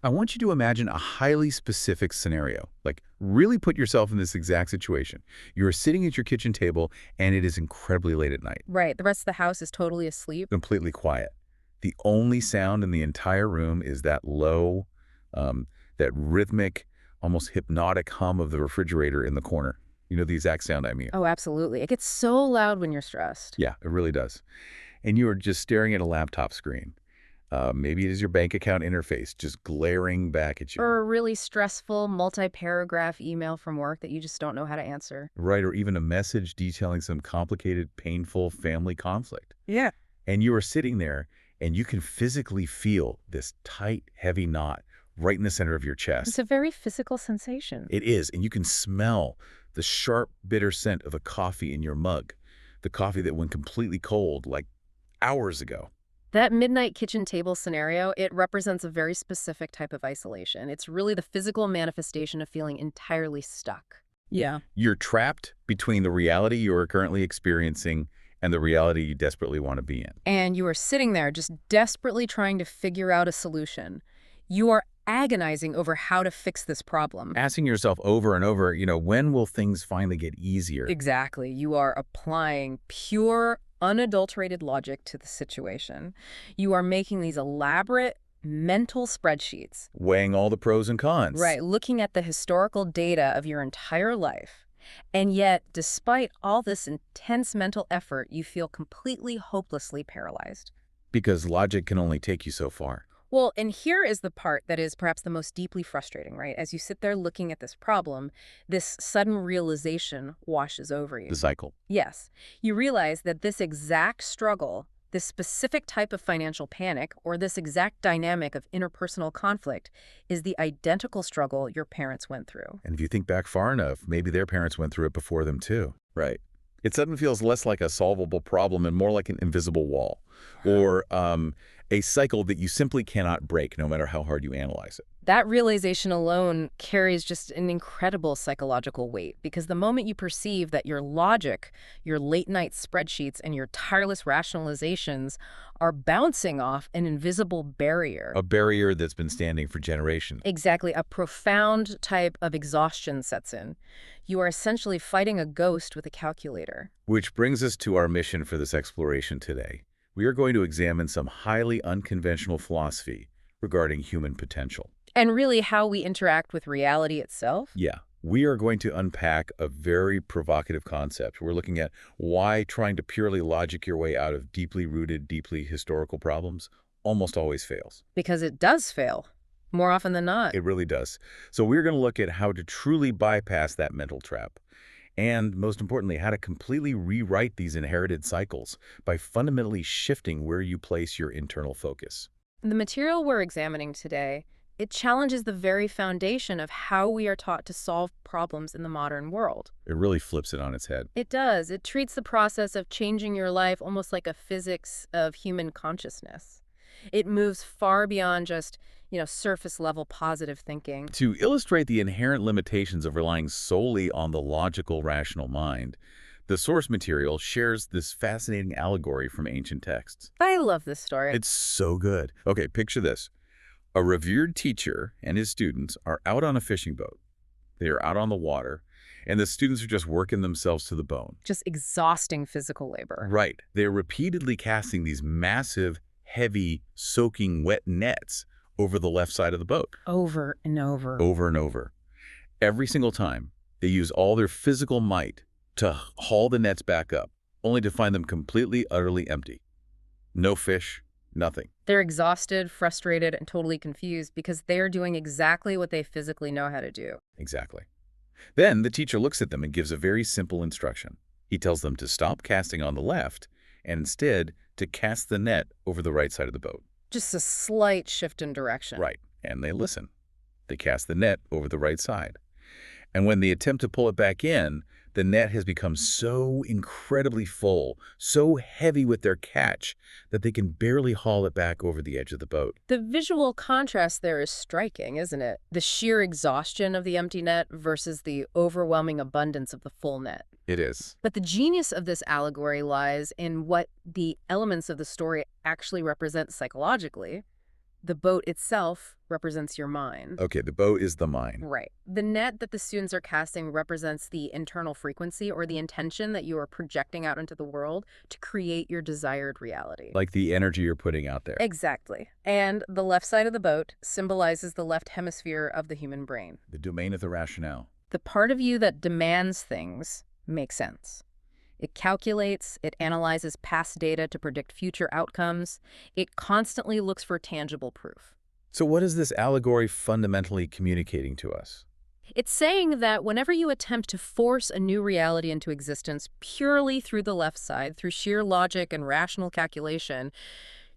I want you to imagine a highly specific scenario. Like, really put yourself in this exact situation. You're sitting at your kitchen table, and it is incredibly late at night, Right, the rest of the house is totally asleep. completely quiet. The only sound in the entire room is that low, um, that rhythmic, almost hypnotic hum of the refrigerator in the corner. You know the exact sound I mean. Oh, absolutely. It gets so loud when you're stressed. Yeah, it really does. And you are just staring at a laptop screen. Maybe it is your bank account interface just glaring back at you. Or a really stressful multi-paragraph email from work that you just don't know how to answer. Right, or even a message detailing some complicated, painful family conflict. Yeah. And you are sitting there, and you can physically feel this tight, heavy knot right in the center of your It's chest. a very physical sensation. It is, and you can smell the sharp, bitter scent of the coffee in your mug, the coffee that went completely cold, like hours ago. That midnight kitchen table scenario, it represents a very specific type of isolation. It's really the physical manifestation of feeling entirely stuck. Yeah. You're trapped between the reality you are currently experiencing and the reality you desperately want to be in. And you are sitting there just desperately trying to figure out a solution. You are agonizing over how to fix this problem. Asking yourself over and over, when will things finally get easier? Exactly. You are applying pure, unadulterated logic to the situation. You are making these elaborate mental spreadsheets. Weighing all the pros and cons. Right, looking at the historical data of your entire life. And yet, despite all this intense mental effort, you feel completely hopelessly paralyzed. Because logic can only take you so far. Well, and here is the part that is perhaps the most deeply frustrating, right? As you sit there looking at this problem, this sudden realization washes over you. The cycle. Yes, you realize that this exact struggle, this specific type of financial panic, or this exact dynamic of interpersonal conflict is the identical struggle your parents went through. And if you think back far enough, maybe their parents went through it before them too. Right. It suddenly feels less like a solvable problem and more like an invisible wall, or a cycle that you simply cannot break no matter how hard you analyze it. That realization alone carries just an incredible psychological weight because the moment you perceive that your logic, your late-night spreadsheets, and your tireless rationalizations are bouncing off an invisible barrier. A barrier that's been standing for generations. Exactly, a profound type of exhaustion sets in. You are essentially fighting a ghost with a calculator. Which brings us to our mission for this exploration today. We are going to examine some highly unconventional philosophy regarding human potential. And really how we interact with reality itself? Yeah, we are going to unpack a very provocative concept. We're looking at why trying to purely logic your way out of deeply rooted, deeply historical problems almost always fails. Because it does fail, more often than not. It really does. So we're going to look at how to truly bypass that mental trap. And most importantly, how to completely rewrite these inherited cycles by fundamentally shifting where you place your internal focus. The material we're examining today, it challenges the very foundation of how we are taught to solve problems in the modern world. It really flips it on its head. It does. It treats the process of changing your life almost like a physics of human consciousness. It moves far beyond just, surface-level positive thinking. To illustrate the inherent limitations of relying solely on the logical, rational mind, the source material shares this fascinating allegory from ancient texts. I love this story. It's so good. Okay, picture this. A revered teacher and his students are out on a fishing boat. They are out on the water, and the students are just working themselves to the bone. Just exhausting physical labor. Right. They're repeatedly casting these massive, heavy, soaking wet nets over the left side of the boat. Over and over. Over and over. Every single time, they use all their physical might to haul the nets back up, only to find them completely, utterly empty. No fish, nothing. They're exhausted, frustrated, and totally confused because they're doing exactly what they physically know how to do. Exactly. Then the teacher looks at them and gives a very simple instruction. He tells them to stop casting on the left and instead to cast the net over the right side of the boat. Just a slight shift in direction. Right. And they listen. They cast the net over the right side. And when they attempt to pull it back in, the net has become so incredibly full, so heavy with their catch, that they can barely haul it back over the edge of the boat. The visual contrast there is striking, isn't it? The sheer exhaustion of the empty net versus the overwhelming abundance of the full net. It is. But the genius of this allegory lies in what the elements of the story actually represent psychologically. The boat itself represents your mind. Okay, the boat is the mind. Right. The net that the students are casting represents the internal frequency or the intention that you are projecting out into the world to create your desired reality. Like the energy you're putting out there. Exactly. And the left side of the boat symbolizes the left hemisphere of the human brain. The domain of the rationale. The part of you that demands things makes sense. It calculates, it analyzes past data to predict future outcomes. It constantly looks for tangible proof. So what is this allegory fundamentally communicating to us? It's saying that whenever you attempt to force a new reality into existence purely through the left side, through sheer logic and rational calculation,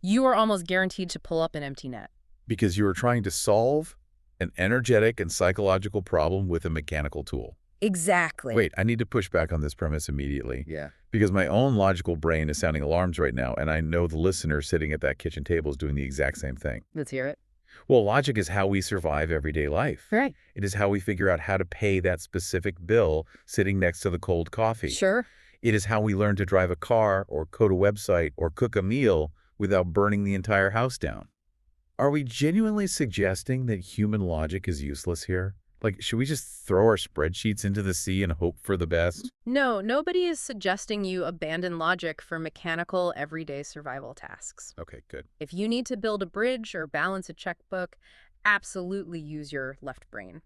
you are almost guaranteed to pull up an empty net. Because you are trying to solve an energetic and psychological problem with a mechanical tool. Exactly. Wait, I need to push back on this premise immediately. Yeah. Because my own logical brain is sounding alarms right now, and I know the listener sitting at that kitchen table is doing the exact same thing. Let's hear it. Well, logic is how we survive everyday life. Right. It is how we figure out how to pay that specific bill sitting next to the cold coffee. Sure. It is how we learn to drive a car or code a website or cook a meal without burning the entire house down. Are we genuinely suggesting that human logic is useless here? Like, should we just throw our spreadsheets into the sea and hope for the best? No, nobody is suggesting you abandon logic for mechanical, everyday survival tasks. Okay, good. If you need to build a bridge or balance a checkbook, absolutely use your left brain.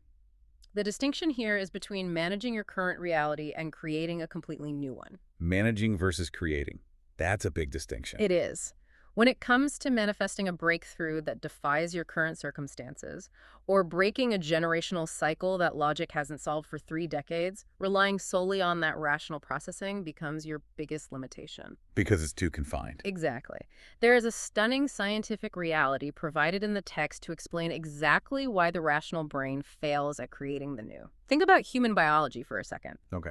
The distinction here is between managing your current reality and creating a completely new one. Managing versus creating. That's a big distinction. It is. When it comes to manifesting a breakthrough that defies your current circumstances, or breaking a generational cycle that logic hasn't solved for 3 decades, relying solely on that rational processing becomes your biggest limitation. Because it's too confined. Exactly. There is a stunning scientific reality provided in the text to explain exactly why the rational brain fails at creating the new. Think about human biology for a second. Okay.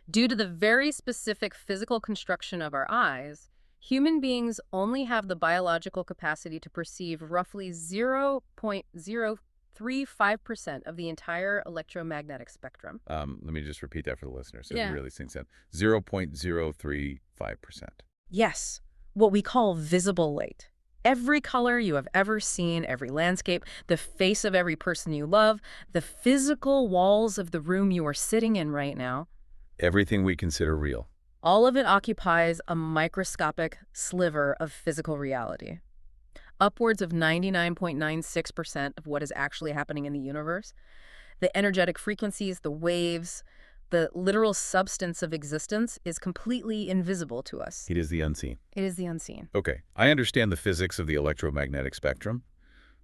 Due to the very specific physical construction of our eyes, human beings only have the biological capacity to perceive roughly 0.035% of the entire electromagnetic spectrum. Let me just repeat that for the listeners so Yeah. it really sinks in. 0.035%. Yes, what we call visible light. Every color you have ever seen, every landscape, the face of every person you love, the physical walls of the room you are sitting in right now, Everything we consider real. all of it occupies a microscopic sliver of physical reality. Upwards of 99.96% of what is actually happening in the universe, the energetic frequencies, the waves, the literal substance of existence is completely invisible to us. It is the unseen. It is the unseen. Okay, I understand the physics of the electromagnetic spectrum,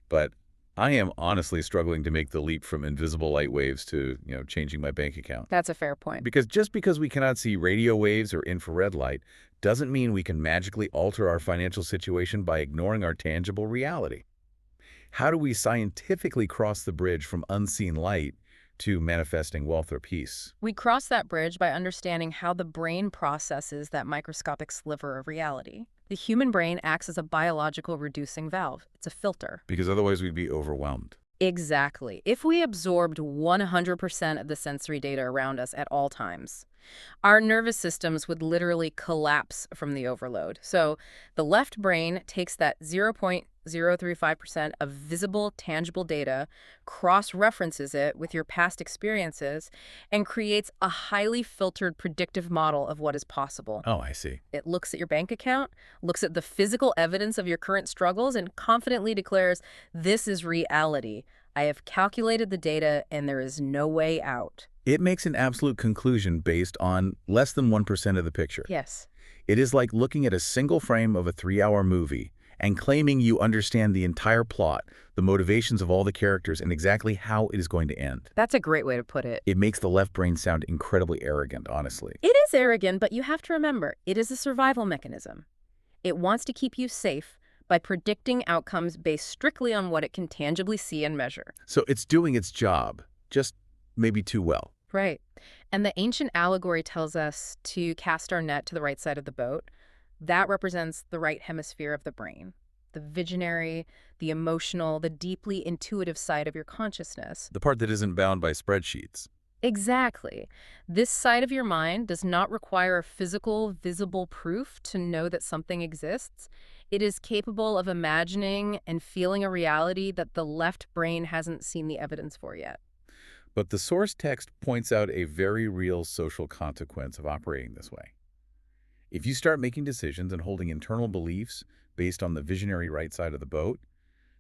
but I am honestly struggling to make the leap from invisible light waves to, changing my bank account. That's a fair point. Because just because we cannot see radio waves or infrared light doesn't mean we can magically alter our financial situation by ignoring our tangible reality. How do we scientifically cross the bridge from unseen light to manifesting wealth or peace? We cross that bridge by understanding how the brain processes that microscopic sliver of reality. The human brain acts as a biological reducing valve. It's a filter. Because otherwise we'd be overwhelmed. Exactly. If we absorbed 100% of the sensory data around us at all times, our nervous systems would literally collapse from the overload. So the left brain takes that 0.035% of visible, tangible data, cross-references it with your past experiences, and creates a highly filtered predictive model of what is possible. Oh, I see. It looks at your bank account, looks at the physical evidence of your current struggles, and confidently declares, "This is reality. I have calculated the data, and there is no way out." It makes an absolute conclusion based on less than 1% of the picture. Yes. It is like looking at a single frame of a 3-hour movie and claiming you understand the entire plot, the motivations of all the characters, and exactly how it is going to end. That's a great way to put it. It makes the left brain sound incredibly arrogant, honestly. It is arrogant, but you have to remember, it is a survival mechanism. It wants to keep you safe by predicting outcomes based strictly on what it can tangibly see and measure. So it's doing its job, just maybe too well. Right. And the ancient allegory tells us to cast our net to the right side of the boat. That represents the right hemisphere of the brain, the visionary, the emotional, the deeply intuitive side of your consciousness. The part that isn't bound by spreadsheets. Exactly. This side of your mind does not require physical, visible proof to know that something exists. It is capable of imagining and feeling a reality that the left brain hasn't seen the evidence for yet. But the source text points out a very real social consequence of operating this way. If you start making decisions and holding internal beliefs based on the visionary right side of the boat,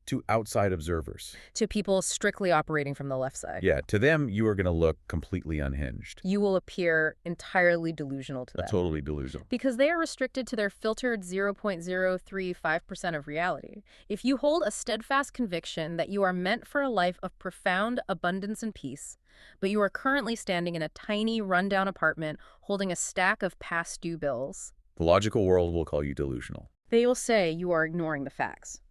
to outside observers, To people strictly operating from the left side, yeah, to them, you are going to look completely unhinged. you will appear entirely delusional to them. Totally delusional. Because they are restricted to their filtered 0.035% of reality. If you hold a steadfast conviction that you are meant for a life of profound abundance and peace, but you are currently standing in a tiny, rundown apartment holding a stack of past due bills, The logical world will call you delusional. they will say you are ignoring the facts.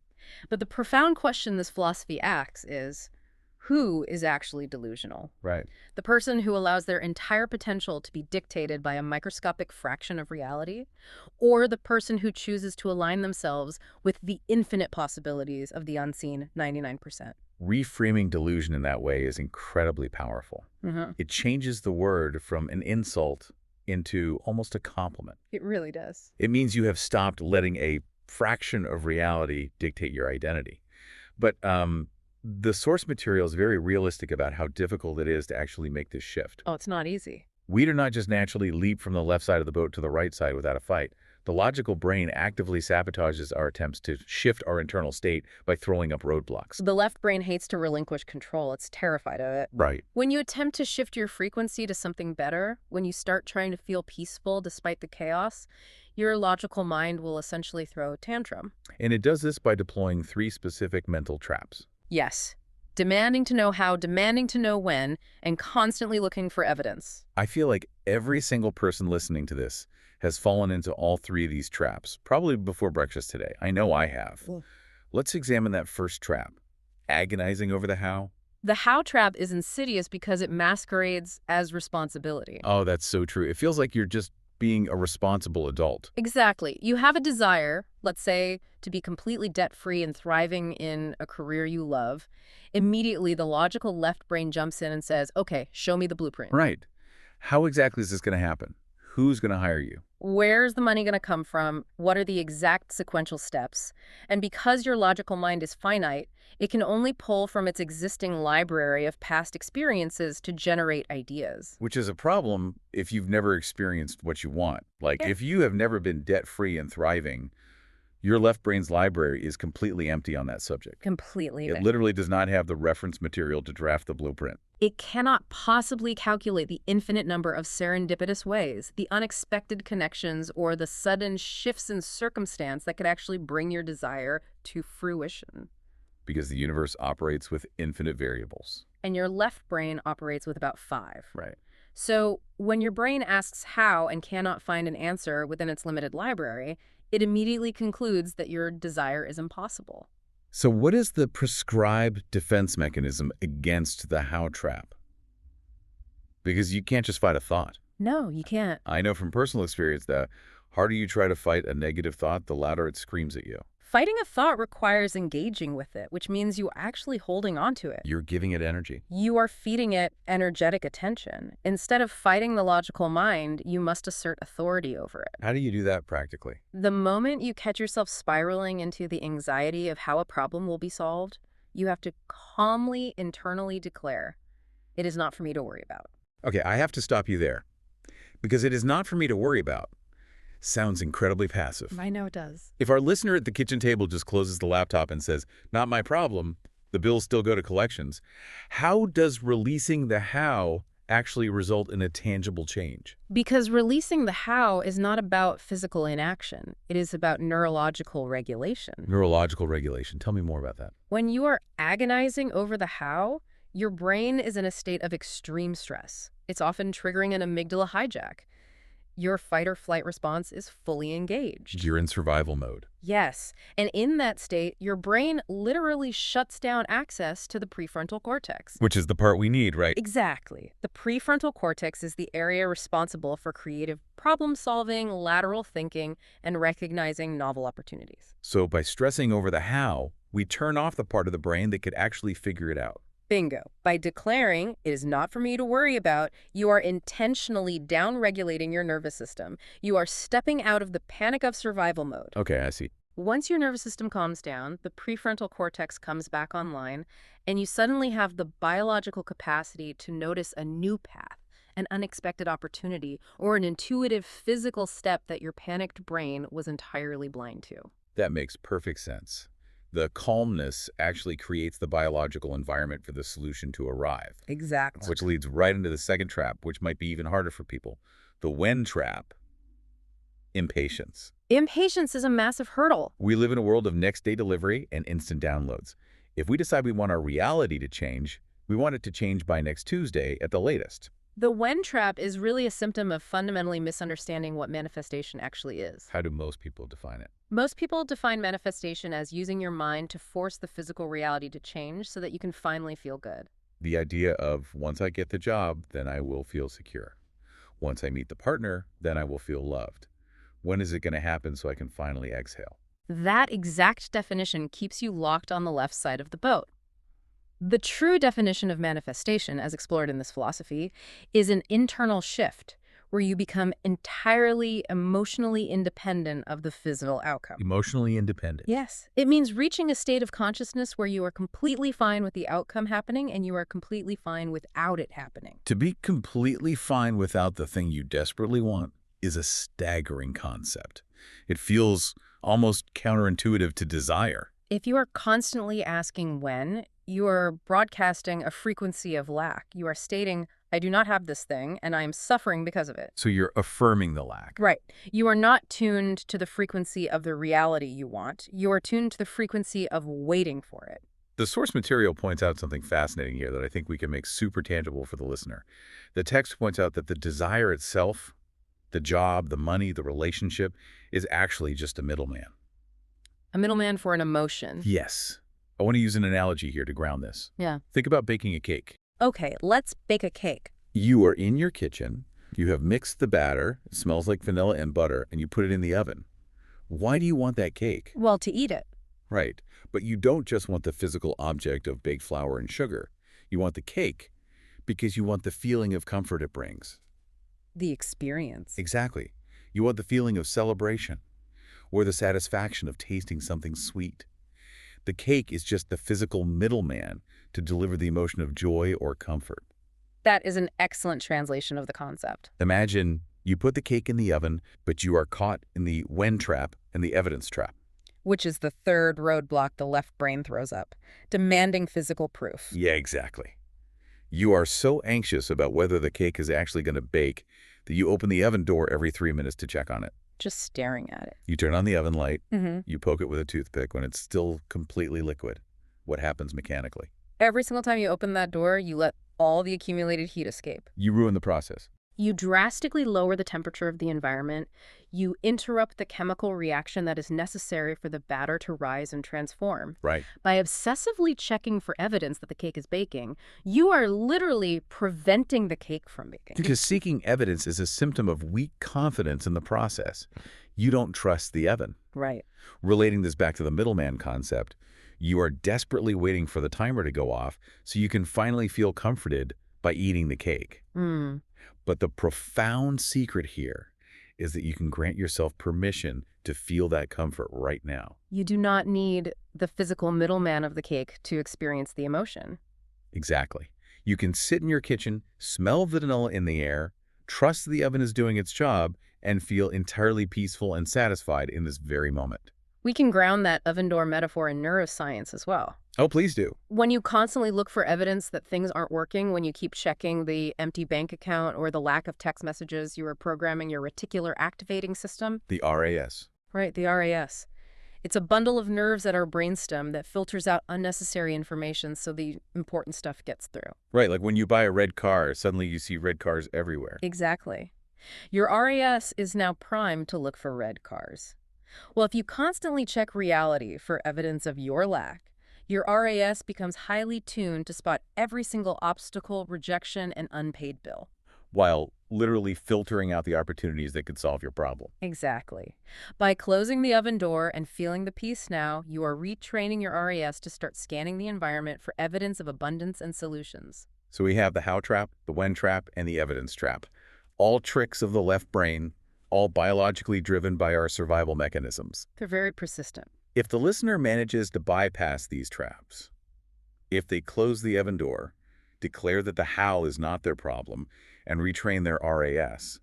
But the profound question this philosophy asks is, who is actually delusional? Right. The person who allows their entire potential to be dictated by a microscopic fraction of reality? Or the person who chooses to align themselves with the infinite possibilities of the unseen 99%? Reframing delusion in that way is incredibly powerful. It changes the word from an insult into almost a compliment. It really does. It means you have stopped letting a fraction of reality dictate your identity. But the source material is very realistic about how difficult it is to actually make this shift. Oh, it's not easy. We do not just naturally leap from the left side of the boat to the right side without a fight. The logical brain actively sabotages our attempts to shift our internal state by throwing up roadblocks. The left brain hates to relinquish control. It's terrified of it. Right. When you attempt to shift your frequency to something better, when you start trying to feel peaceful despite the chaos, your logical mind will essentially throw a tantrum. And it does this by deploying 3 specific mental traps. Yes. Demanding to know how, demanding to know when, and constantly looking for evidence. I feel like every single person listening to this has fallen into all 3 of these traps, probably before breakfast today. I know I have. Let's examine that first trap. Agonizing over the how. The how trap is insidious because it masquerades as responsibility. Oh, that's so true. It feels like you're just being a responsible adult. Exactly. You have a desire, let's say, to be completely debt-free and thriving in a career you love. Immediately, the logical left brain jumps in and says, okay, show me the blueprint. Right. How exactly is this going to happen? Who's going to hire you? Where's the money going to come from? What are the exact sequential steps? And because your logical mind is finite, it can only pull from its existing library of past experiences to generate ideas. Which is a problem if you've never experienced what you want. Like, if you have never been debt-free and thriving, your left brain's library is completely empty on that subject. Completely. It literally does not have the reference material to draft the blueprint. It cannot possibly calculate the infinite number of serendipitous ways, the unexpected connections, or the sudden shifts in circumstance that could actually bring your desire to fruition. Because the universe operates with infinite variables. And your left brain operates with about 5. Right. So when your brain asks how and cannot find an answer within its limited library, it immediately concludes that your desire is impossible. So what is the prescribed defense mechanism against the how trap? Because you can't just fight a thought. No, you can't. I know from personal experience that harder you try to fight a negative thought, the louder it screams at you. Fighting a thought requires engaging with it, which means you actually holding on to it. You're giving it energy. You are feeding it energetic attention. Instead of fighting the logical mind, you must assert authority over it. How do you do that practically? The moment you catch yourself spiraling into the anxiety of how a problem will be solved, you have to calmly internally declare, it is not for me to worry about. Okay, I have to stop you there. Because it is not for me to worry about sounds incredibly passive. I know it does. If our listener at the kitchen table just closes the laptop and says, not my problem, the bills still go to collections, how does releasing the how actually result in a tangible change? Because releasing the how is not about physical inaction. It is about neurological regulation. Neurological regulation. Tell me more about that. When you are agonizing over the how, your brain is in a state of extreme stress. It's often triggering an amygdala hijack. Your fight or flight response is fully engaged. You're in survival mode. Yes, and in that state, your brain literally shuts down access to the prefrontal cortex. Which is the part we need, right? Exactly. The prefrontal cortex is the area responsible for creative problem-solving, lateral thinking, and recognizing novel opportunities. So by stressing over the how, we turn off the part of the brain that could actually figure it out. Bingo. By declaring, it is not for me to worry about, you are intentionally down-regulating your nervous system. You are stepping out of the panic of survival mode. Okay, I see. Once your nervous system calms down, the prefrontal cortex comes back online, and you suddenly have the biological capacity to notice a new path, an unexpected opportunity, or an intuitive physical step that your panicked brain was entirely blind to. That makes perfect sense. The calmness actually creates the biological environment for the solution to arrive, Exactly. which leads right into the second trap, which might be even harder for people. The when trap, impatience. Impatience is a massive hurdle. We live in a world of next-day delivery and instant downloads. If we decide we want our reality to change, we want it to change by next Tuesday at the latest. The when trap is really a symptom of fundamentally misunderstanding what manifestation actually is. How do most people define it? Most people define manifestation as using your mind to force the physical reality to change so that you can finally feel good. The idea of once I get the job, then I will feel secure. Once I meet the partner, then I will feel loved. When is it going to happen so I can finally exhale? That exact definition keeps you locked on the left side of the boat. The true definition of manifestation, as explored in this philosophy, is an internal shift where you become entirely emotionally independent of the physical outcome. Emotionally independent. Yes. It means reaching a state of consciousness where you are completely fine with the outcome happening and you are completely fine without it happening. To be completely fine without the thing you desperately want is a staggering concept. It feels almost counterintuitive to desire. If you are constantly asking when, you are broadcasting a frequency of lack. You are stating, I do not have this thing, and I am suffering because of it. So you're affirming the lack. Right. You are not tuned to the frequency of the reality you want. You are tuned to the frequency of waiting for it. The source material points out something fascinating here that I think we can make super tangible for the listener. The text points out that the desire itself, the job, the money, the relationship, is actually just a middleman. A middleman for an emotion. Yes. I want to use an analogy here to ground this. Yeah. Think about baking a cake. Okay, let's bake a cake. You are in your kitchen. You have mixed the batter. It smells like vanilla and butter, and you put it in the oven. Why do you want that cake? Well, to eat it. Right. But you don't just want the physical object of baked flour and sugar. You want the cake because you want the feeling of comfort it brings. The experience. Exactly. You want the feeling of celebration or the satisfaction of tasting something sweet. The cake is just the physical middleman to deliver the emotion of joy or comfort. That is an excellent translation of the concept. Imagine you put the cake in the oven, but you are caught in the when trap and the evidence trap. Which is the third roadblock the left brain throws up, demanding physical proof. Yeah, exactly. You are so anxious about whether the cake is actually going to bake that you open the oven door every 3 minutes to check on it. Just staring at it. You turn on the oven light, Mm-hmm. you poke it with a toothpick when it's still completely liquid. What happens mechanically? Every single time you open that door, you let all the accumulated heat escape. You ruin the process. You drastically lower the temperature of the environment. You interrupt the chemical reaction that is necessary for the batter to rise and transform. Right. By obsessively checking for evidence that the cake is baking, you are literally preventing the cake from baking. Because seeking evidence is a symptom of weak confidence in the process. You don't trust the oven. Right. Relating this back to the middleman concept, you are desperately waiting for the timer to go off so you can finally feel comforted by eating the cake. Mm. But the profound secret here is that you can grant yourself permission to feel that comfort right now. You do not need the physical middleman of the cake to experience the emotion. Exactly. You can sit in your kitchen, smell the vanilla in the air, trust the oven is doing its job, and feel entirely peaceful and satisfied in this very moment. We can ground that oven door metaphor in neuroscience as well. Oh, please do. When you constantly look for evidence that things aren't working, when you keep checking the empty bank account or the lack of text messages, you are programming your reticular activating system. The RAS. Right, the RAS. It's a bundle of nerves at our brainstem that filters out unnecessary information so the important stuff gets through. Right, like when you buy a red car, suddenly you see red cars everywhere. Exactly. Your RAS is now primed to look for red cars. Well, if you constantly check reality for evidence of your lack, your RAS becomes highly tuned to spot every single obstacle, rejection, and unpaid bill. While literally filtering out the opportunities that could solve your problem. Exactly. By closing the oven door and feeling the peace now, you are retraining your RAS to start scanning the environment for evidence of abundance and solutions. So we have the how trap, the when trap, and the evidence trap. All tricks of the left brain, all biologically driven by our survival mechanisms. They're very persistent. If the listener manages to bypass these traps, if they close the oven door, declare that the how is not their problem, and retrain their RAS,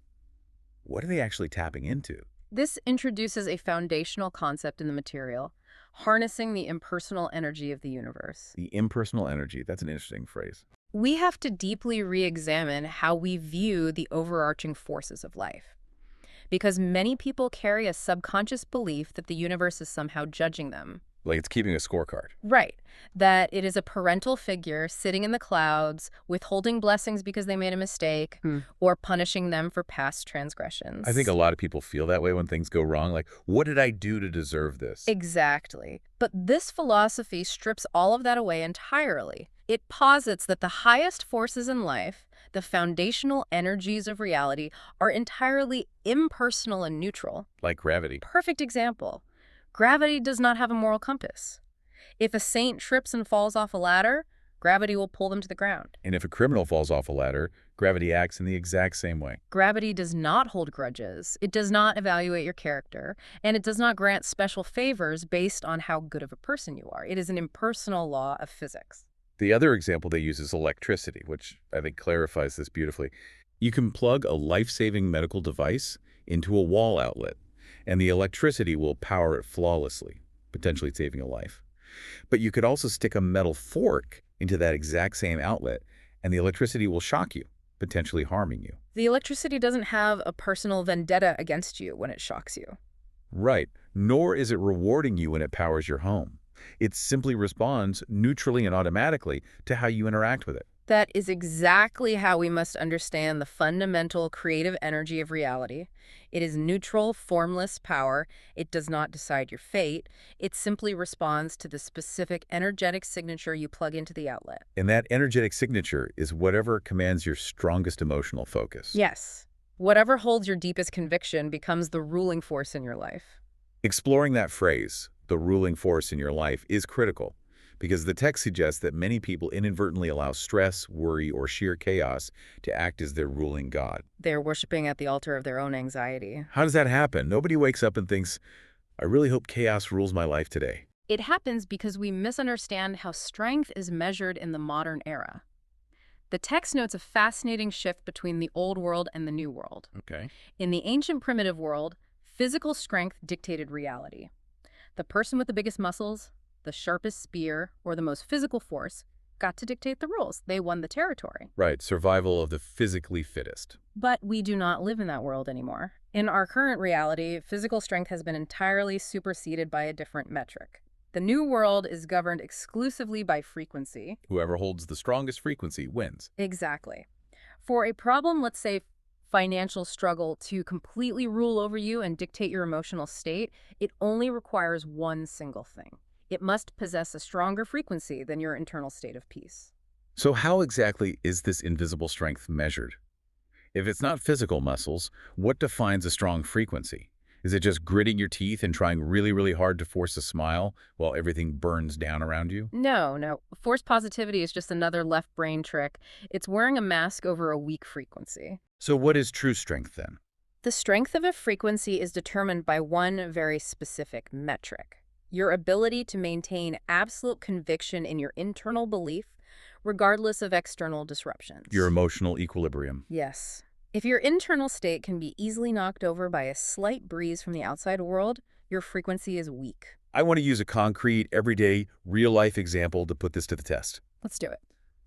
what are they actually tapping into? This introduces a foundational concept in the material, harnessing the impersonal energy of the universe. The impersonal energy, that's an interesting phrase. We have to deeply re-examine how we view the overarching forces of life, because many people carry a subconscious belief that the universe is somehow judging them. Like it's keeping a scorecard. Right. That it is a parental figure sitting in the clouds, withholding blessings because they made a mistake, or punishing them for past transgressions. I think a lot of people feel that way when things go wrong. Like, what did I do to deserve this? Exactly. But this philosophy strips all of that away entirely. It posits that the highest forces in life, the foundational energies of reality, are entirely impersonal and neutral. Like gravity. Perfect example. Gravity does not have a moral compass. If a saint trips and falls off a ladder, gravity will pull them to the ground. And if a criminal falls off a ladder, gravity acts in the exact same way. Gravity does not hold grudges. It does not evaluate your character, and it does not grant special favors based on how good of a person you are. It is an impersonal law of physics. The other example they use is electricity, which I think clarifies this beautifully. You can plug a life-saving medical device into a wall outlet, and the electricity will power it flawlessly, potentially saving a life. But you could also stick a metal fork into that exact same outlet, and the electricity will shock you, potentially harming you. The electricity doesn't have a personal vendetta against you when it shocks you. Right, nor is it rewarding you when it powers your home. It simply responds neutrally and automatically to how you interact with it. That is exactly how we must understand the fundamental creative energy of reality. It is neutral, formless power. It does not decide your fate. It simply responds to the specific energetic signature you plug into the outlet. And that energetic signature is whatever commands your strongest emotional focus. Yes. Whatever holds your deepest conviction becomes the ruling force in your life. Exploring that phrase, the ruling force in your life, is critical, because the text suggests that many people inadvertently allow stress, worry, or sheer chaos to act as their ruling god. They're worshiping at the altar of their own anxiety. How does that happen? Nobody wakes up and thinks, I really hope chaos rules my life today. It happens because we misunderstand how strength is measured in the modern era. The text notes a fascinating shift between the old world and the new world. Okay. In the ancient primitive world, physical strength dictated reality. The person with the biggest muscles, the sharpest spear, or the most physical force got to dictate the rules. They won the territory. Right, survival of the physically fittest. But we do not live in that world anymore. In our current reality, physical strength has been entirely superseded by a different metric. The new world is governed exclusively by frequency. Whoever holds the strongest frequency wins. Exactly. For a problem, let's say financial struggle, to completely rule over you and dictate your emotional state, it only requires one single thing. It must possess a stronger frequency than your internal state of peace. So how exactly is this invisible strength measured? If it's not physical muscles, what defines a strong frequency? Is it just gritting your teeth and trying really, really hard to force a smile while everything burns down around you? No. Forced positivity is just another left brain trick. It's wearing a mask over a weak frequency. So what is true strength then? The strength of a frequency is determined by one very specific metric: your ability to maintain absolute conviction in your internal belief, regardless of external disruptions. Your emotional equilibrium. Yes. If your internal state can be easily knocked over by a slight breeze from the outside world, your frequency is weak. I want to use a concrete, everyday, real-life example to put this to the test. Let's do it.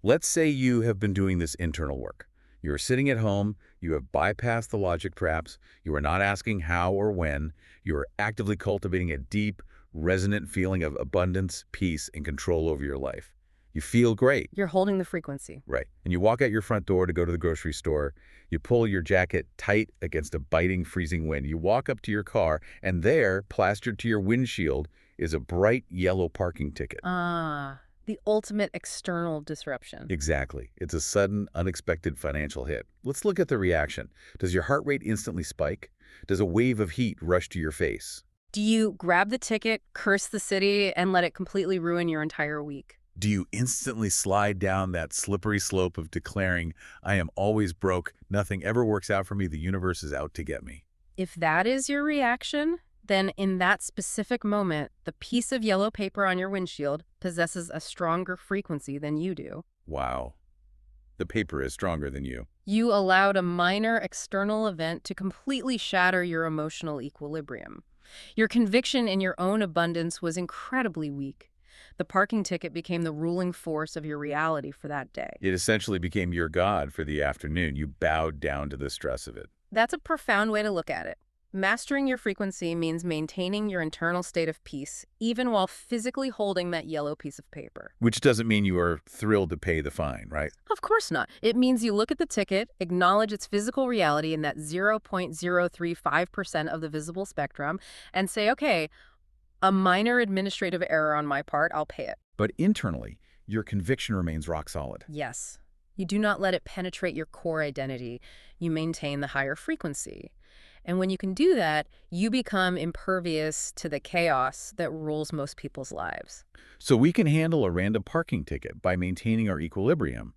Let's say you have been doing this internal work. You're sitting at home, you have bypassed the logic traps, you are not asking how or when, you are actively cultivating a deep, resonant feeling of abundance, peace, and control over your life. You feel great. You're holding the frequency. Right. And you walk out your front door to go to the grocery store. You pull your jacket tight against a biting, freezing wind. You walk up to your car, and there, plastered to your windshield, is a bright yellow parking ticket. The ultimate external disruption. Exactly. It's a sudden, unexpected financial hit. Let's look at the reaction. Does your heart rate instantly spike? Does a wave of heat rush to your face? Do you grab the ticket, curse the city, and let it completely ruin your entire week? Do you instantly slide down that slippery slope of declaring, I am always broke, nothing ever works out for me, the universe is out to get me? If that is your reaction, then in that specific moment, the piece of yellow paper on your windshield possesses a stronger frequency than you do. Wow. The paper is stronger than you. You allowed a minor external event to completely shatter your emotional equilibrium. Your conviction in your own abundance was incredibly weak. The parking ticket became the ruling force of your reality for that day. It essentially became your god for the afternoon. You bowed down to the stress of it. That's a profound way to look at it. Mastering your frequency means maintaining your internal state of peace, even while physically holding that yellow piece of paper. Which doesn't mean you are thrilled to pay the fine, right? Of course not. It means you look at the ticket, acknowledge its physical reality in that 0.035% of the visible spectrum, and say, okay, a minor administrative error on my part, I'll pay it. But internally, your conviction remains rock solid. Yes. You do not let it penetrate your core identity. You maintain the higher frequency. And when you can do that, you become impervious to the chaos that rules most people's lives. So we can handle a random parking ticket by maintaining our equilibrium.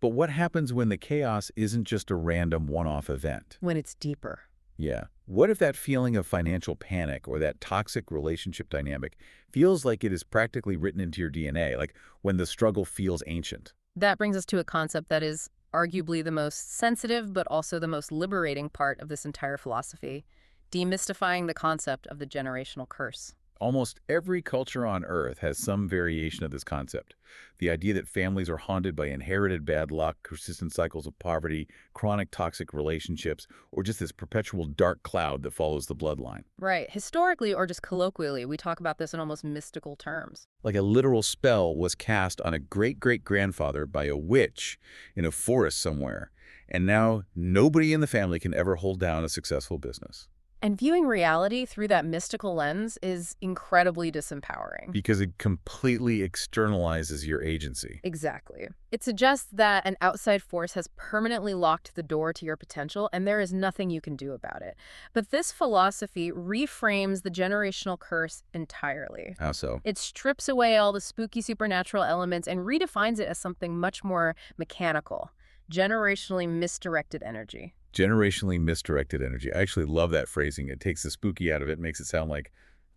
But what happens when the chaos isn't just a random one-off event? When it's deeper. Yeah. What if that feeling of financial panic or that toxic relationship dynamic feels like it is practically written into your DNA, like when the struggle feels ancient? That brings us to a concept that is arguably the most sensitive but also the most liberating part of this entire philosophy, demystifying the concept of the generational curse. Almost every culture on Earth has some variation of this concept. The idea that families are haunted by inherited bad luck, persistent cycles of poverty, chronic toxic relationships, or just this perpetual dark cloud that follows the bloodline. Right. Historically, or just colloquially, we talk about this in almost mystical terms. Like a literal spell was cast on a great-great-grandfather by a witch in a forest somewhere, and now nobody in the family can ever hold down a successful business. And viewing reality through that mystical lens is incredibly disempowering. Because it completely externalizes your agency. Exactly. It suggests that an outside force has permanently locked the door to your potential and there is nothing you can do about it. But this philosophy reframes the generational curse entirely. How so? It strips away all the spooky supernatural elements and redefines it as something much more mechanical, generationally misdirected energy. Generationally misdirected energy. I actually love that phrasing. It takes the spooky out of it, makes it sound like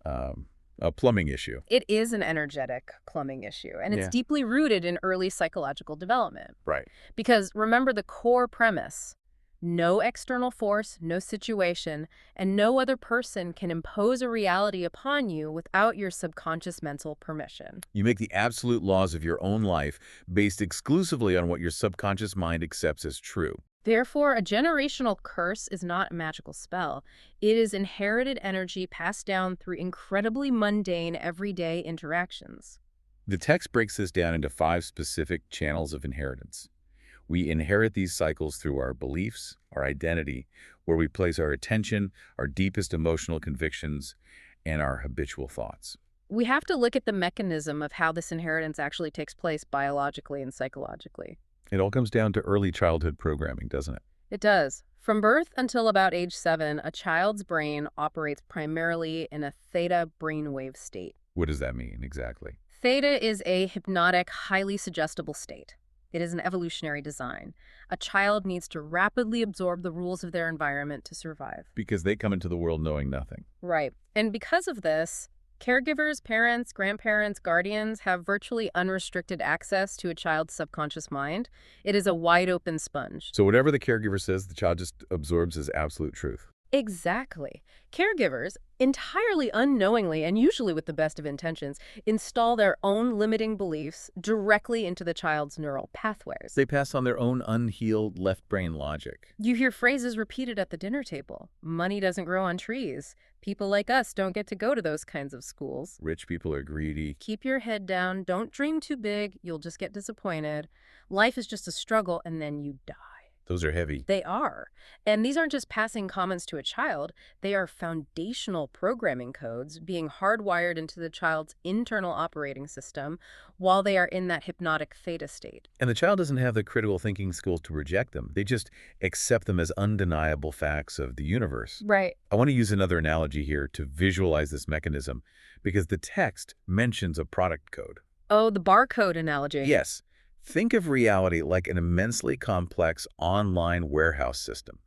a plumbing issue. It is an energetic plumbing issue, and it's Yeah. deeply rooted in early psychological development. Right. Because remember the core premise: no external force, no situation, and no other person can impose a reality upon you without your subconscious mental permission. You make the absolute laws of your own life based exclusively on what your subconscious mind accepts as true. Therefore, a generational curse is not a magical spell. It is inherited energy passed down through incredibly mundane, everyday interactions. The text breaks this down into 5 specific channels of inheritance. We inherit these cycles through our beliefs, our identity, where we place our attention, our deepest emotional convictions, and our habitual thoughts. We have to look at the mechanism of how this inheritance actually takes place biologically and psychologically. It all comes down to early childhood programming, doesn't it? It does. From birth until about age 7, a child's brain operates primarily in a theta brainwave state. What does that mean exactly? Theta is a hypnotic, highly suggestible state. It is an evolutionary design. A child needs to rapidly absorb the rules of their environment to survive. Because they come into the world knowing nothing. Right. And because of this, caregivers, parents, grandparents, guardians have virtually unrestricted access to a child's subconscious mind. It is a wide-open sponge. So whatever the caregiver says, the child just absorbs as absolute truth. Exactly. Caregivers, entirely unknowingly and usually with the best of intentions, install their own limiting beliefs directly into the child's neural pathways. They pass on their own unhealed left brain logic. You hear phrases repeated at the dinner table. Money doesn't grow on trees. People like us don't get to go to those kinds of schools. Rich people are greedy. Keep your head down. Don't dream too big. You'll just get disappointed. Life is just a struggle and then you die. Those are heavy. They are. And these aren't just passing comments to a child. They are foundational programming codes being hardwired into the child's internal operating system while they are in that hypnotic theta state. And the child doesn't have the critical thinking skills to reject them. They just accept them as undeniable facts of the universe. Right. I want to use another analogy here to visualize this mechanism because the text mentions a product code. Oh, the barcode analogy. Yes. Think of reality like an immensely complex online warehouse system.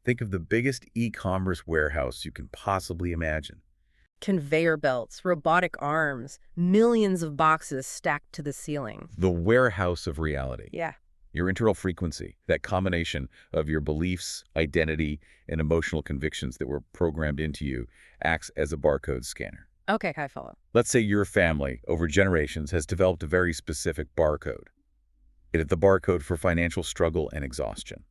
Think of the biggest e-commerce warehouse you can possibly imagine. Conveyor belts, robotic arms, millions of boxes stacked to the ceiling. The warehouse of reality. Yeah. Your internal frequency, that combination of your beliefs, identity, and emotional convictions that were programmed into you, acts as a barcode scanner. Okay, I follow. Let's say your family, over generations, has developed a very specific barcode. It is the barcode for financial struggle and exhaustion.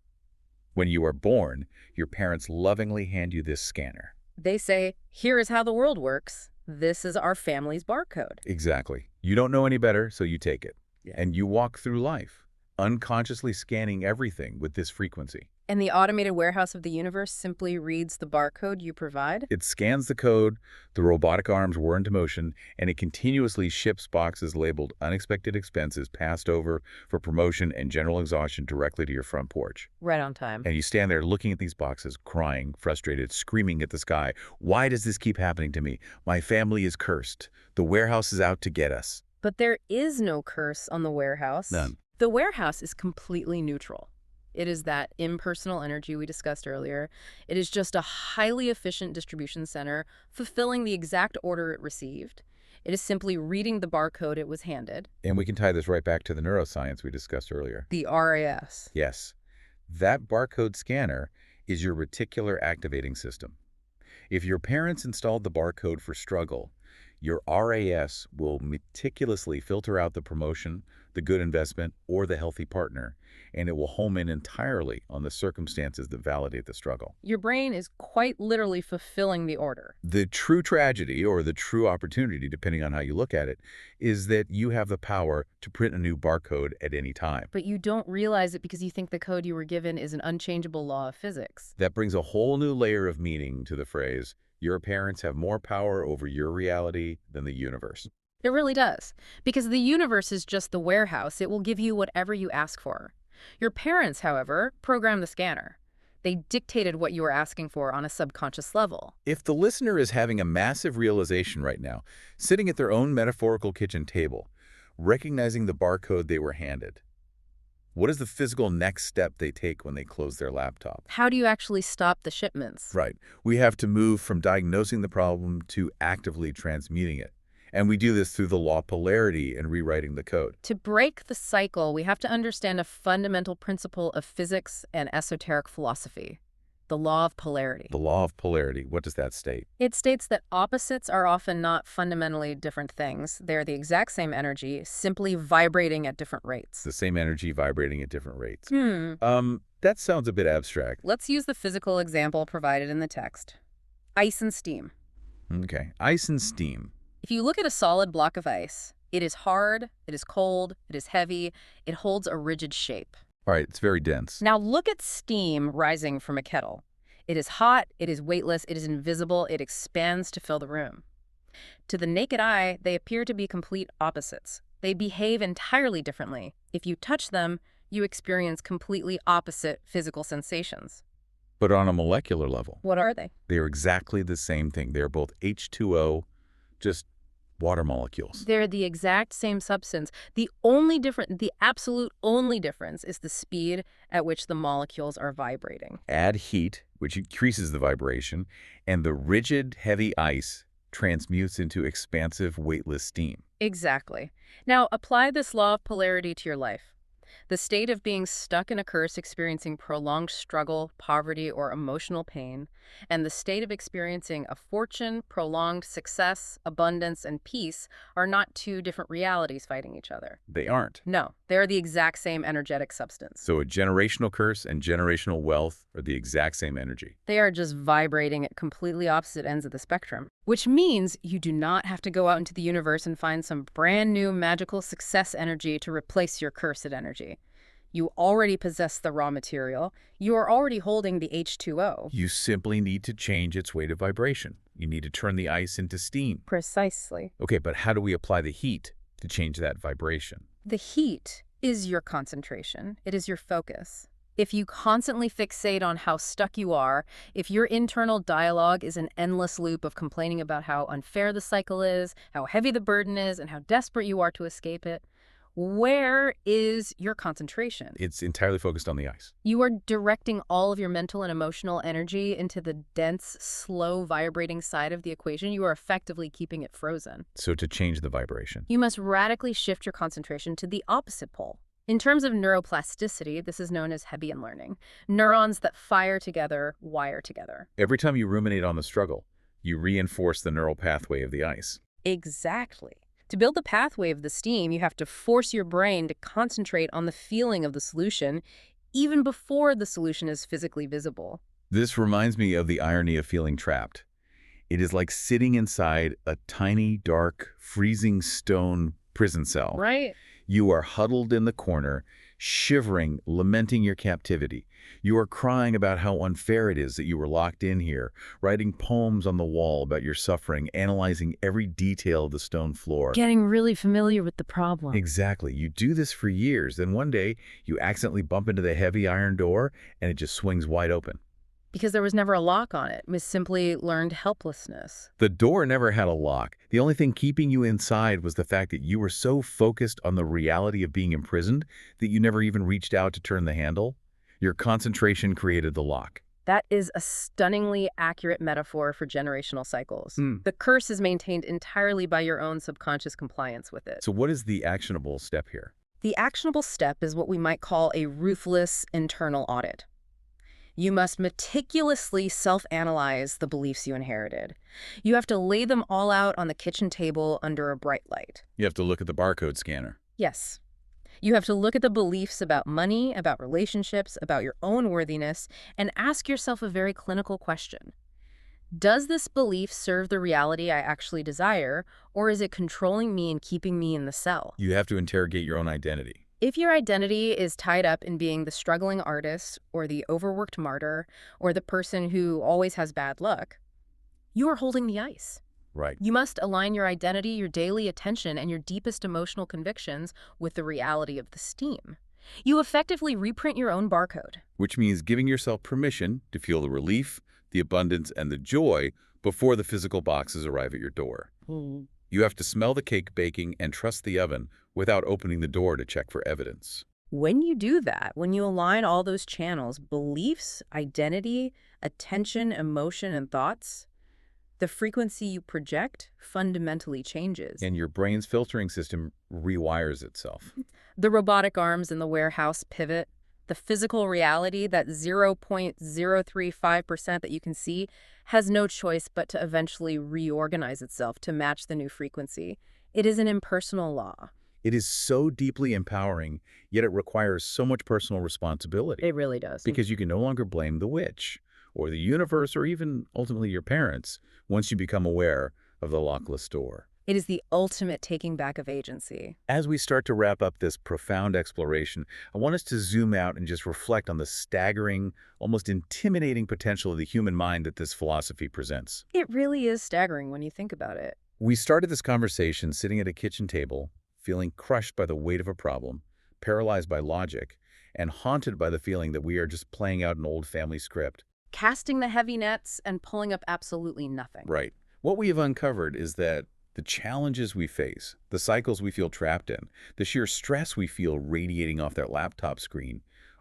When you are born, your parents lovingly hand you this scanner. They say, here is how the world works. This is our family's barcode. Exactly. You don't know any better, so you take it. Yeah. And you walk through life, unconsciously scanning everything with this frequency. And the automated warehouse of the universe simply reads the barcode you provide? It scans the code, the robotic arms whir into motion, and it continuously ships boxes labeled unexpected expenses passed over for promotion and general exhaustion directly to your front porch. Right on time. And you stand there looking at these boxes, crying, frustrated, screaming at the sky. Why does this keep happening to me? My family is cursed. The warehouse is out to get us. But there is no curse on the warehouse. None. The warehouse is completely neutral. It is that impersonal energy we discussed earlier. It is just a highly efficient distribution center, fulfilling the exact order it received. It is simply reading the barcode it was handed. And we can tie this right back to the neuroscience we discussed earlier. The RAS. Yes. That barcode scanner is your reticular activating system. If your parents installed the barcode for struggle, your RAS will meticulously filter out the promotion, the good investment, or the healthy partner, and it will home in entirely on the circumstances that validate the struggle. Your brain is quite literally fulfilling the order. The true tragedy, or the true opportunity, depending on how you look at it, is that you have the power to print a new barcode at any time. But you don't realize it because you think the code you were given is an unchangeable law of physics. That brings a whole new layer of meaning to the phrase, your parents have more power over your reality than the universe. It really does. Because the universe is just the warehouse. It will give you whatever you ask for. Your parents, however, programmed the scanner. They dictated what you were asking for on a subconscious level. If the listener is having a massive realization right now, sitting at their own metaphorical kitchen table, recognizing the barcode they were handed, what is the physical next step they take when they close their laptop? How do you actually stop the shipments? Right. We have to move from diagnosing the problem to actively transmuting it. And we do this through the law of polarity and rewriting the code. To break the cycle, we have to understand a fundamental principle of physics and esoteric philosophy, the law of polarity. The law of polarity, what does that state? It states that opposites are often not fundamentally different things. They're the exact same energy, simply vibrating at different rates. The same energy vibrating at different rates. Hmm. That sounds a bit abstract. Let's use the physical example provided in the text. Ice and steam. Okay. Ice and steam. If you look at a solid block of ice, it is hard, it is cold, it is heavy, it holds a rigid shape. All right, it's very dense. Now look at steam rising from a kettle. It is hot, it is weightless, it is invisible, it expands to fill the room. To the naked eye, they appear to be complete opposites. They behave entirely differently. If you touch them, you experience completely opposite physical sensations. But on a molecular level, What are they? they are exactly the same thing. They are both H2O, just water molecules. They're the exact same substance. The absolute only difference is the speed at which the molecules are vibrating. Add heat, which increases the vibration, and the rigid, heavy ice transmutes into expansive, weightless steam. Exactly. Now, apply this law of polarity to your life. The state of being stuck in a curse, experiencing prolonged struggle, poverty, or emotional pain, and the state of experiencing a fortune, prolonged success, abundance, and peace are not two different realities fighting each other. They aren't. No, they're the exact same energetic substance. So a generational curse and generational wealth are the exact same energy. They are just vibrating at completely opposite ends of the spectrum, which means you do not have to go out into the universe and find some brand new magical success energy to replace your cursed energy. You already possess the raw material. You are already holding the H2O. You simply need to change its weight of vibration. You need to turn the ice into steam. Precisely. Okay, but how do we apply the heat to change that vibration? The heat is your concentration. It is your focus. If you constantly fixate on how stuck you are, if your internal dialogue is an endless loop of complaining about how unfair the cycle is, how heavy the burden is, and how desperate you are to escape it, Where is your concentration? It's entirely focused on the ice. You are directing all of your mental and emotional energy into the dense, slow, vibrating side of the equation. You are effectively keeping it frozen. So to change the vibration. You must radically shift your concentration to the opposite pole. In terms of neuroplasticity, this is known as Hebbian learning. Neurons that fire together wire together. Every time you ruminate on the struggle, you reinforce the neural pathway of the ice. Exactly. To build the pathway of the steam, you have to force your brain to concentrate on the feeling of the solution, even before the solution is physically visible. This reminds me of the irony of feeling trapped. It is like sitting inside a tiny, dark, freezing stone prison cell. Right? You are huddled in the corner, shivering, lamenting your captivity. You are crying about how unfair it is that you were locked in here, writing poems on the wall about your suffering, analyzing every detail of the stone floor. Getting really familiar with the problem. Exactly. You do this for years, then one day you accidentally bump into the heavy iron door and it just swings wide open. Because there was never a lock on it. It was simply learned helplessness. The door never had a lock. The only thing keeping you inside was the fact that you were so focused on the reality of being imprisoned that you never even reached out to turn the handle. Your concentration created the lock. That is a stunningly accurate metaphor for generational cycles. Mm. The curse is maintained entirely by your own subconscious compliance with it. So what is the actionable step here? The actionable step is what we might call a ruthless internal audit. You must meticulously self-analyze the beliefs you inherited. You have to lay them all out on the kitchen table under a bright light. You have to look at the barcode scanner. Yes. You have to look at the beliefs about money, about relationships, about your own worthiness, and ask yourself a very clinical question. Does this belief serve the reality I actually desire, or is it controlling me and keeping me in the cell? You have to interrogate your own identity. If your identity is tied up in being the struggling artist, or the overworked martyr, or the person who always has bad luck, you are holding the ice. Right. You must align your identity, your daily attention, and your deepest emotional convictions with the reality of the steam. You effectively reprint your own barcode. Which means giving yourself permission to feel the relief, the abundance, and the joy before the physical boxes arrive at your door. You have to smell the cake baking and trust the oven without opening the door to check for evidence. When you do that, when you align all those channels, beliefs, identity, attention, emotion, and thoughts, the frequency you project fundamentally changes. And your brain's filtering system rewires itself. The robotic arms in the warehouse pivot. The physical reality, that 0.035% that you can see, has no choice but to eventually reorganize itself to match the new frequency. It is an impersonal law. It is so deeply empowering, yet it requires so much personal responsibility. It really does. Because you can no longer blame the witch, or the universe, or even ultimately your parents, once you become aware of the lockless door. It is the ultimate taking back of agency. As we start to wrap up this profound exploration, I want us to zoom out and just reflect on the staggering, almost intimidating potential of the human mind that this philosophy presents. It really is staggering when you think about it. We started this conversation sitting at a kitchen table, feeling crushed by the weight of a problem, paralyzed by logic, and haunted by the feeling that we are just playing out an old family script. Casting the heavy nets and pulling up absolutely nothing. Right. What we have uncovered is that the challenges we face, the cycles we feel trapped in, the sheer stress we feel radiating off that laptop screen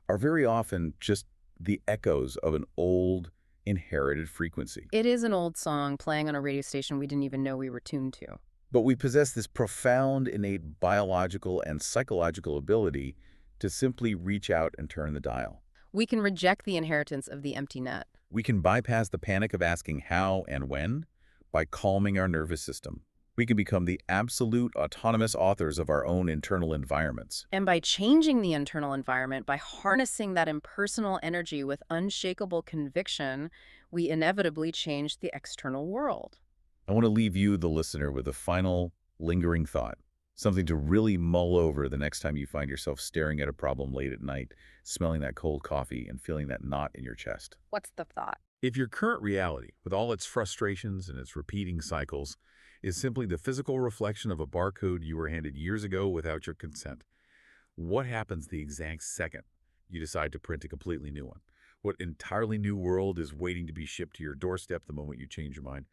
are very often just the echoes of an old, inherited frequency. It is an old song playing on a radio station we didn't even know we were tuned to. But we possess this profound, innate biological and psychological ability to simply reach out and turn the dial. We can reject the inheritance of the empty net. We can bypass the panic of asking how and when by calming our nervous system. We can become the absolute autonomous authors of our own internal environments. And by changing the internal environment, by harnessing that impersonal energy with unshakable conviction, we inevitably change the external world. I want to leave you, the listener, with a final, lingering thought. Something to really mull over the next time you find yourself staring at a problem late at night, smelling that cold coffee and feeling that knot in your chest. What's the thought? If your current reality, with all its frustrations and its repeating cycles, is simply the physical reflection of a barcode you were handed years ago without your consent, what happens the exact second you decide to print a completely new one? What entirely new world is waiting to be shipped to your doorstep the moment you change your mind?